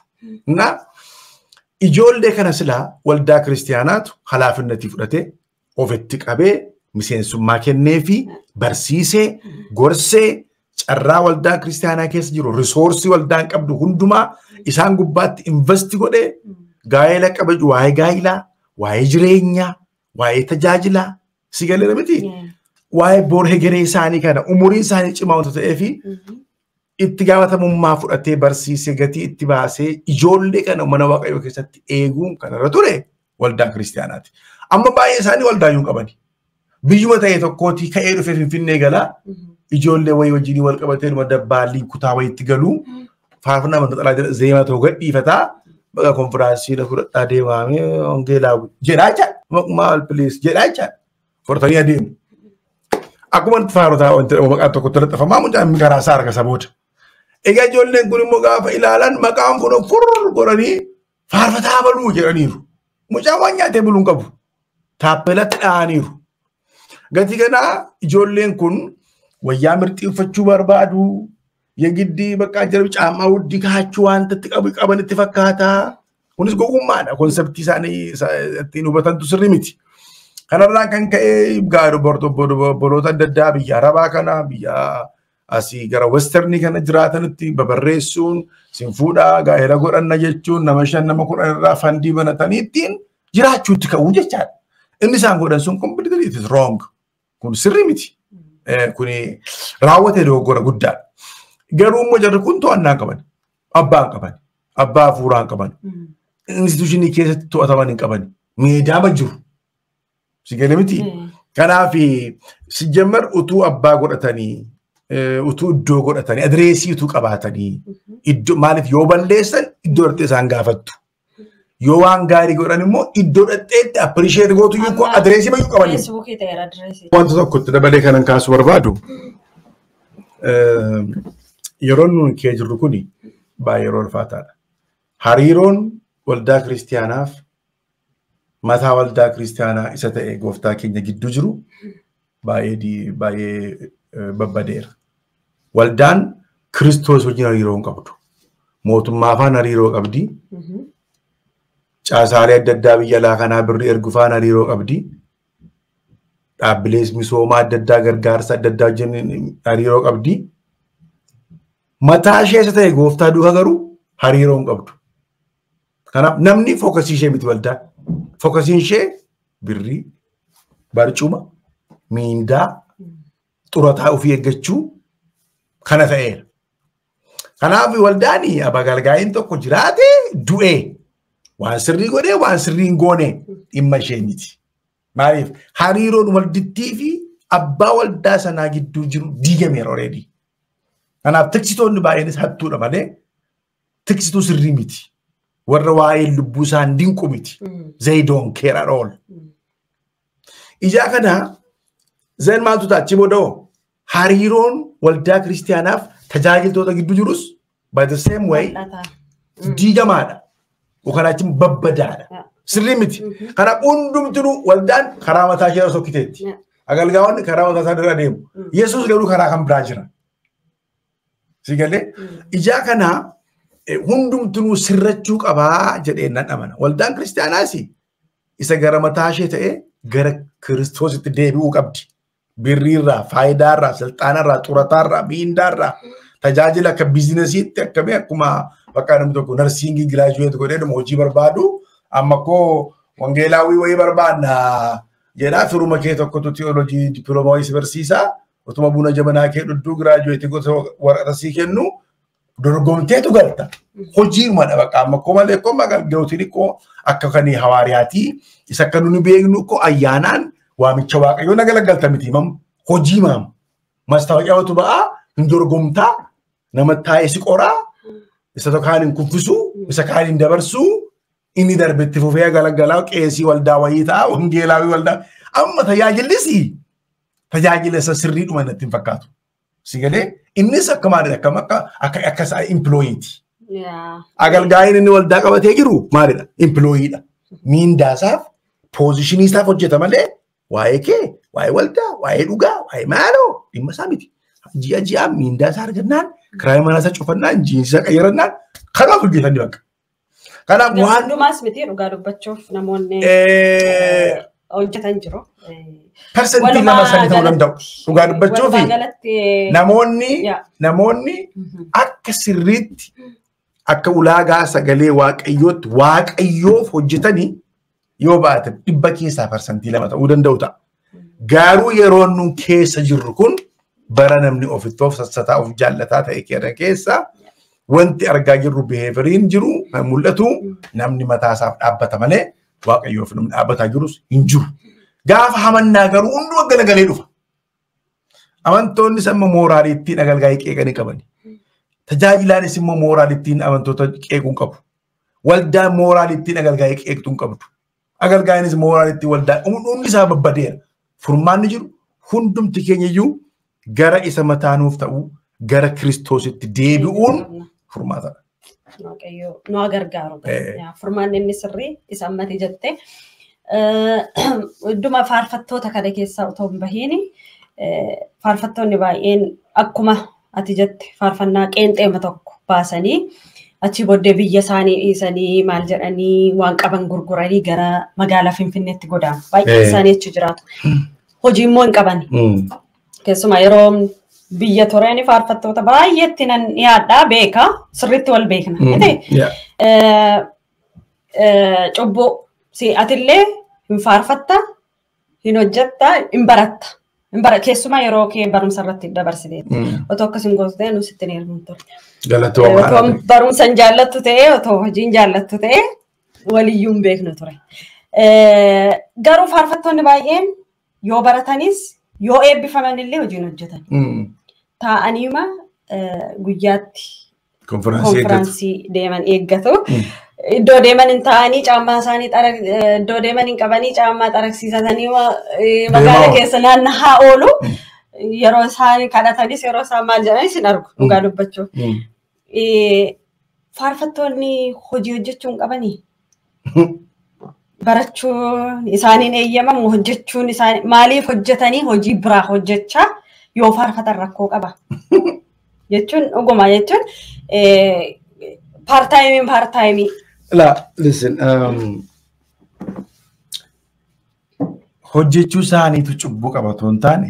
Ijoollee kana silaa waldaa kiristaanaatu halaafinnatii fudhatee ofitti qabee miseensummaa kennee fi barsiisee gorsee carraa waldaa kiristaanaa keessa jiru risoorsii waldaan qabdu hundumaa isaan gubbaatti investi godhee gaa'ela qabaju waa'ee gaa'ilaa, waa'ee jireenyaa, waa'ee tajaajilaa si galee miti waa'ee boor hegeree isaanii kana umuriin isaanii cimaa wanta ta'ee fi itti gaafatamummaa fudhatee barsiisee gatii itti baasee ijoollee kana mana waaqayyoo keessatti eeguun kanarra ture waldaa kiristaanaati. Amma baay'ee isaanii waldaayyuu qabani. Biyyuma ta'e tokkooti ka'ee dhufee Finfinnee galaa ijoollee wayii wajjin wal qabatee dhuma dabbaalii kutaa wayiitti galuu faarfannaa manta xalaa zeemaa ta'uu gadhiifataa bakka konfiraansii na fudhadhaa deemaamee hongeelaa jedhaa jaa maal piliis jedhaa jaa fudhatanii adeemu. Akkuma faarotaa wanti maqaa tokkotti laxafamaa mucaan garaa isaa harka saboota. Egaa ijoolleen kun immoo gaafa ilaalan maqaan kun furr godhanii faarfataa baluu jedhaniiru. Mucaan waan nyaatee buluun qabu. Taappelatti dha'aniiru. Gatii kanaa ijoolleen kun wayyaa mirxii uffachuu barbaadu. Yegiddii bakka jarbi caammaa huddii kaachuu wanta qabanitti fakkaata. Kunis gogummaadha. Konseptii isaanii ittiin hubatantu sirrii miti. Kanarraa kan ka'ee boroota adda addaa biyya Arabaa kana biyya asii gara Westerni kana jiraatanitti babarreessuun sin fuudhaa gaa'ela godhanna jechuun nama 5 nama 10 irraa fandii banatanii ittiin jiraachuutti ka'uu jechaadha. Inni isaan godhan sun completely it is wrong. Kun sirrii miti. Kuni raawwatee dogoggora guddaadha. Garuu immoo jarri kun to'annaa qaban. Abbaa qaban. Abbaa hafuuraa qaban. Instituushinii keessatti to'ataman hin qaban. Meedaama jiru. Si galee miti. Kanaaf si jammar utuu abbaa godhatanii utuu iddoo godhatanii adireesii utuu qabaatanii iddoo maaliif yoo balleessan iddoo dhaqxee isaan gaafattu. Yoo waan gaarii godhan immoo iddoo dhaqxeetti appirisheet gootu yoo adireesii baay'ee qaban. Feesbuukii ta'eera adireesii. Wanta tokkotti dabalee kanan kaasuu barbaadu. Yeroon nuyi kee jirru kuni baay'ee yeroo ulfaataadha. Hariiroon waldaa kiristaanaaf mataa waldaa kiristaanaa isa ta'e gooftaa keenya gidduu jiru baay'ee babbadeera. Waldaan Kiristoos wajjin hariiroo hin qabdu. Mootummaa afaan hariiroo qabdi. Caasaalee adda addaa biyya alaa kanaa birrii ergufaan hariiroo qabdi. Dhaabbilee misoomaa adda addaa gargaarsa adda addaa wajjin hariiroo qabdi. Mataa ishee isa ta'e gooftaa duuka garuu hariiroo hin qabdu. Kanaaf namni fookasii ishee miti waldaan. Fookasiin ishee birrii, barcuma, miindaa, xurataa ofii eeggachuu kana ta'eera. Kanaaf waldaan abagalgaa'iin tokko jiraate du'ee waan sirrii godhee waan sirrii hin goone dhimma ishee miti. Maaliif hariiroon waldittii fi abbaa waldaa sanaa gidduu jiru diigameera already. Kanaaf tiksitoonni baay'eenis hattuudha malee tiksituu sirrii miti. Warra waa'ee lubbuu isaan dinqu miti. They don't care at all. Ijaa kana zeen maaltu taachi booda'oo hariiroon waldaa kiristaanaaf tajaajiltoota gidduu jirus by the same way diigamaadha. Yookaan achiin babbadaadha. Sirrii miti. Kanaaf hundumtuu waldaan karaa mataa ishee sokkiteetti. Agalgaawwan karaa mataa isaa irra deemu. Yesuus garuu karaa kan biraa jira. Si galee ijaa kana hundumtuu sirrachuu qabaa jedhee nan amana. Waldaan kiristaanaas isa gara mataa ishee ta'ee gara Kiristoositti deebi'uu qabdi. Birriirraa, faayidaarraa, silxaanarraa, xurataarraa, miindaarraa tajaajila akka biizinesiitti akkamii akkuma bakka namni tokko narsiingii giraajuweet godhee hojii barbaadu amma koo wangeelaawwii wayii barbaadna jedhaa firuma kee tokkotu tiyoolojii dippiloomaa wayii si barsiisaa utuma buna jabanaa kee dhudduu giraajuweetii gosa waraqaa sii kennu dorgomteetu galta. Hojiirumadha bakka amma koo malee koo magalgootiin koo akka kanii hawaariyaatii isa akka nuni beeknu koo ayyaanaan waamicha waaqayyoo nagalagalta miti mam hojii maam mastaawoqiyaa watu ba'aa hin dorgomtaa nama taa'ee si qoraa isa tokkaan hin kuffisu isa kaan hin dabarsu inni darbetti fufee galagalaa qeesii waldaa wayii ta'a wangeelaawii waldaa amma tajaajila isa sirriidhuma natti hin fakkaatu. Si galee innis akka maalidha akka isaa employeeti. Agalgaa'iin inni waldaa qabatee jiru maalidha employeedha. Miindaasaaf poozishinii isaaf hojjeta malee waa'ee kee, waa'ee waldaa, waa'ee dhugaa, waa'ee maaloo dhimma isaa miti. Ji'a miindaa isaa argannaan, karaa mana isaa cufannaan, jiinsi isaa qayyarannaan kanaaf hojjetanii bakka. Kanaaf waan hundumaas miti dhugaa dubbachuuf namoonni hojjetan jiru. Persentii lama sadii ta'uu danda'u. Dhugaa dubbachuufi namoonni akka sirriitti akka ulaagaa sagalee waaqayyootti waaqayyoof hojjetanii yoo baate dhibba keessaa persentii lama ta'uu danda'u ta'a. Garuu yeroo nun keessa jirru kun bara namni ofittoof sassataa of jaallataa ta'e keessa wanti argaa jirru behavioriin jiru kan mul'atu namni mataasaaf dhaabbata malee waaqayyoof namni dhaabbataa jirus hin jiru. Gaafa hamannaa garuu hunduma galagalee dhufa. Amantoonni samma mooraalittiin agalgaa'ii qeeqanii qabani. Tajaajilaanis immoo mooraalittiin amantoota qeequun qabu. Waldaan mooraalittiin agalgaa'ii qeeqtuun qabdu. Agalgaa'iinis mooraalittiin waldaa hundi isaa babbadeera. Furmaanni jiru hundumti keenya iyyuu gara isa mataanuuf ta'u gara Kiristoositti deebi'uun furmaatadha. Waaqayyo nu gargaaru. Furmaanni inni sirrii isa ammati jettee idduma faarfattoota kana keessaa otoo hin bahiin faarfattoonni baay'een akkuma ati jette faarfannaa qeenxeema tokko baasanii achi booddee biyya isaanii dhiisanii maal jedhanii waan qaban gurguranii gara magaalaa Finfinneetti godaanu. Baay'een isaanii achi jiraatu. Hojii immoo hin qaban. Keessumaa yeroo biyya tureen faarfattoota baay'eetti nan yaaddaa beeka sirriitti wal beekna. Cubbuu si atillee hin faarfatta hin hojjetta hin baratta. Keessumaa yeroo kee barumsa irratti dabarsiteetti. Otoo akkasiin gootu ta'e nu sitti neermuun ture. Otoo barumsan jaallattu ta'e otoo hojiin jaallattu ta'e waliyyuu hin beeknu ture. Garuu faarfattoonni baay'een yoo baratanis yoo eebbifaman illee hojiin hojjetan. taa'aniima guyyaatti konfiraansii konfiraansii deeman eeggatu. Iddoo deeman hin taa'anii caammaa isaanii iddoo deeman hin qabanii caammaa xaraksiisatanii magaala keessa naanna'aa oolu. Yeroo isaan kadhatanis yeroo isaan maal jedhanis hin argu dhugaa dubbachuuf. Faarfattoonni hojii hojjechuu hin qabanii. Barachuun isaaniin eeyyamamu hojjechuun isaanii maaliif hojjetanii hojii biraa hojjechaa yoo faarfatan rakkoo qaba. Jechuun dhuguma jechuun paartaayimii. Listen, hojjechuu isaaniitu cubbuu qaba otoo hin taane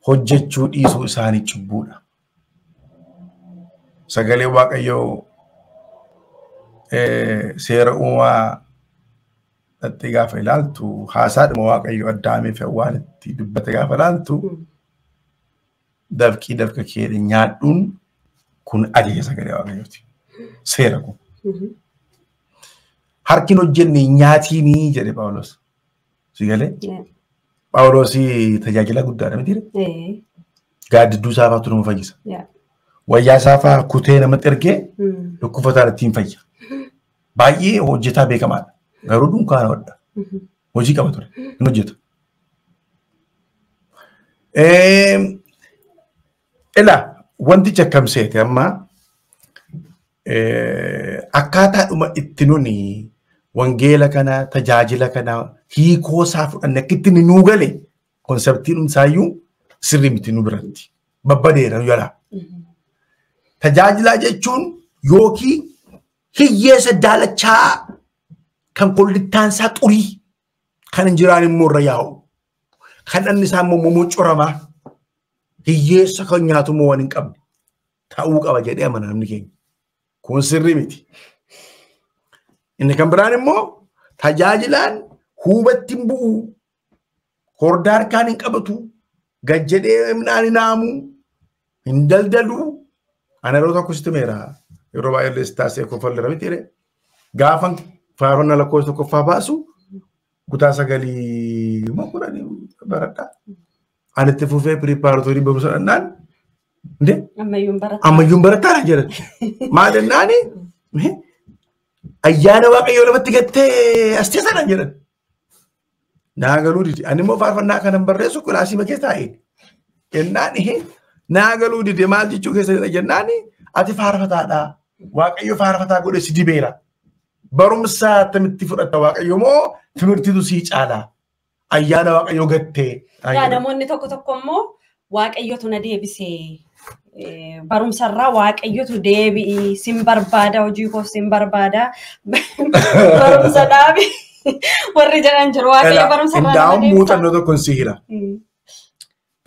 hojjechuu dhiisuu isaanii cubbuudha. Sagalee Waaqayyoo seera uumaa dhatti gaafa ilaaltu haasaadhuma Waaqayyoo Addaamii fi Hawwaanitti dubbate gaafa ilaaltu dafqii dafqa kee nyaadhuun kun ajaja sagalee Waaqayyooti. Seera kun. Harkin hojjenne nyaatiinii jedhe Phaawulos. Sigalee? Phaawulos tajaajila guddaadha miti? Gaaddidduu saafaatu nama fayyisa. Wayyaa saafaa kutee namatti ergee dhukkubataan ittiin fayya. Baay'ee hojjetaa beekamaadha. Garuu dunkaana hodha. Hojii qaba ture. Hin hojjeta. Wantichi akkamseeti amma akkaataadhuma itti nuni wangeela kana tajaajila kana hiikoo isaa fudhanne akka itti nuu gale konseptiin isaayyuu sirrii miti nu biratti. Babbadeera nu jalaa. Tajaajilaa jechuun yookiin hiyyeessa daalachaa kan kollittaan isaa xurii kan hin jiraan immoo irra yaa'u kan dhanni isaa immoo coramaa hiyyeessa kan nyaatu immoo waan hin qabne ta'uu qaba jedhee amana namni keenya. Kun sirrii miti. Inni kan biraan immoo tajaajilaan hubatti hin bu'u hordaa harkaan hin qabatu gad jedhee midhaan hin haamu hin daldalu. Ana yeroo tokko sitti meera yeroo baay'ee leestaasee koffalleera miti jedhee gaafa faaronna lakkoofsa tokkoffaa baasu kutaa sagalii kudhanii baradhaa. Ani itti fufee piripaaratorii barumsa dhannaan ammayyuun barataa jedhan. Maal jennaani ayyaana Waaqayyoo lafatti gattee as teessan jedhan. Naa galuu didi. Ani immoo faarfannaa kanan barreessu kilaasii bakee taa'e. Jennaan naa galuu didi maal jechuu keessa jennaan ati faarfataadha. Waaqayyo faarfataa godhe si dibeera. Barumsa attamitti fudhatta Waaqayyo moo timirtitu sii caala. Ayyaana Waaqayyoo gattee. Namoonni tokko tokko immoo Waaqayyotu na deebisee. Barumsarraa Waaqayyotu deebi'i sin barbaada hojii koo sin barbaada barumsa dhaabi warri jedhan jiru Waaqayyo barumsarraa Indaa'uun muuxannoo tokkoon si hira.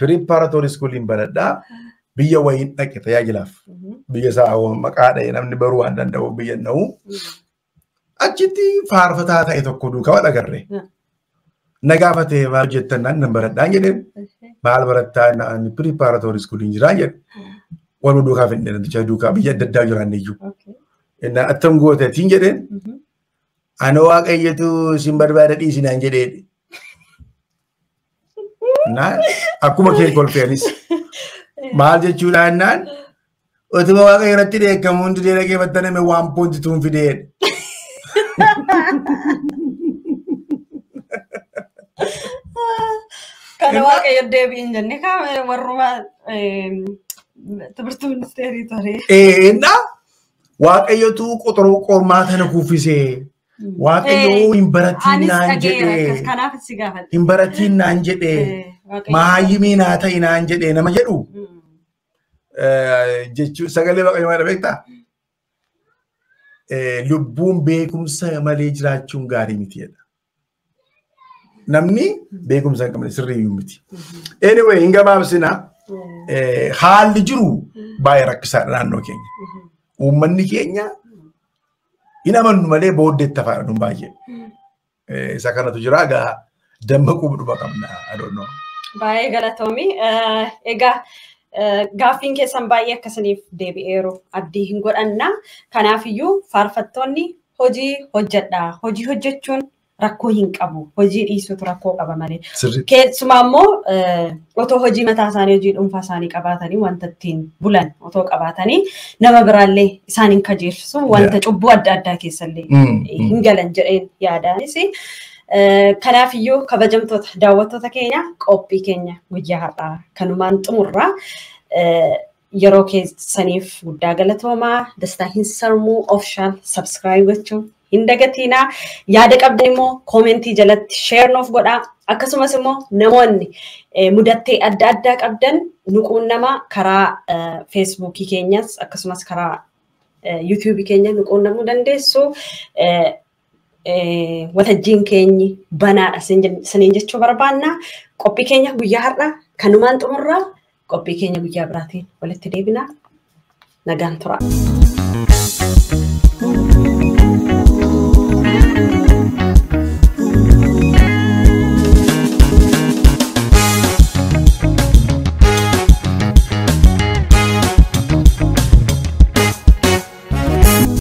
Preparatory schooliin baradhaa biyya wayiin dhaqe tajaajilaaf biyya isaa maqaa dha'e namni baruu waan danda'u biyya na'u achitti faarfataa ta'e tokko duukaa wal agarre. Na gaafatee maal jettan nan baradhaa jedheen maal barattaa naan preparatory schooliin jiraa jedhe. Walu duukaa fidne namticha duukaa biyya adda addaa jiran iyyuu. Innaan attam gooteetiin jedheen ana Waaqayyotu sin barbaada dhiisinaan jedhee. Naan akkuma kee kolfeenis maal jechuudhaan naan utuma Waaqayyo irratti dheekkamu hundi dhaqee battaname 1.2 fidee. Kana Waaqayyo deebiin jenne kaa warrumaa Timirti ministeerii ture. Waaqayyotu qoxoroo qormaata na kuufisee. Waaqayyo hin baratiin naan jedhee. Kanaaf si gaafadha. Hin baratiin naan jedhee. Maayyimii naa ta'e naan jedhee nama jedhu. Jechuun sagalee Waaqayyo maal beektaa? Lubbuun beekumsa malee jiraachuun gaarii miti jedha. Namni beekumsa hin qabne sirriiyyuu miti. Anyway hin gabaabsinaa. Haalli jiru baay'ee rakkisaadha naannoo keenya. Uummanni keenya hin amannu malee booddeetti afaadha baay'ee. Isa kanatu jira egaa dammaquu dhuma qabna. Baay'ee galatoomii. Egaa gaaffiin keessan baay'ee akkasaniif deebi'eeru abdii hin godhanna. Kanaafiyyuu faarfattoonni hojii hojjedhaa. Hojii hojjechuun rakkoo hin qabu. Hojii dhiisuutu rakkoo qaba malee. Keessumaa immoo otoo hojii mataa isaanii hojii dhuunfaa isaanii qabaatanii wanta ittiin bulan otoo qabaatanii nama biraallee isaan hin kajeelchisu wanta cubbuu adda addaa keessallee hin galan jedheen yaadaanis. Kanaaf iyyuu kabajamtoota daawwattoota keenya qophii keenya guyyaa har'aa kanumaan xumurraa yeroo keessaniif guddaa galatoomaa Dastaa Hin Sarmuu official subscribe gochuu hin dagatinaa yaada qabdan immoo koomentii jalatti share nuuf godhaa akkasumas immoo namoonni mudattee adda addaa qabdan nuquunnama karaa Facebookii keenyas akkasumas karaa YouTube keenya nuquunnamuu dandeessu. Waltajjiin keenyi banaadha saniin jechuu barbaanna. Qophii keenya guyyaa har'aa kanumaan xumurraa qophii keenya guyyaa biraatiin walitti deebinaa. Nagaan turaa.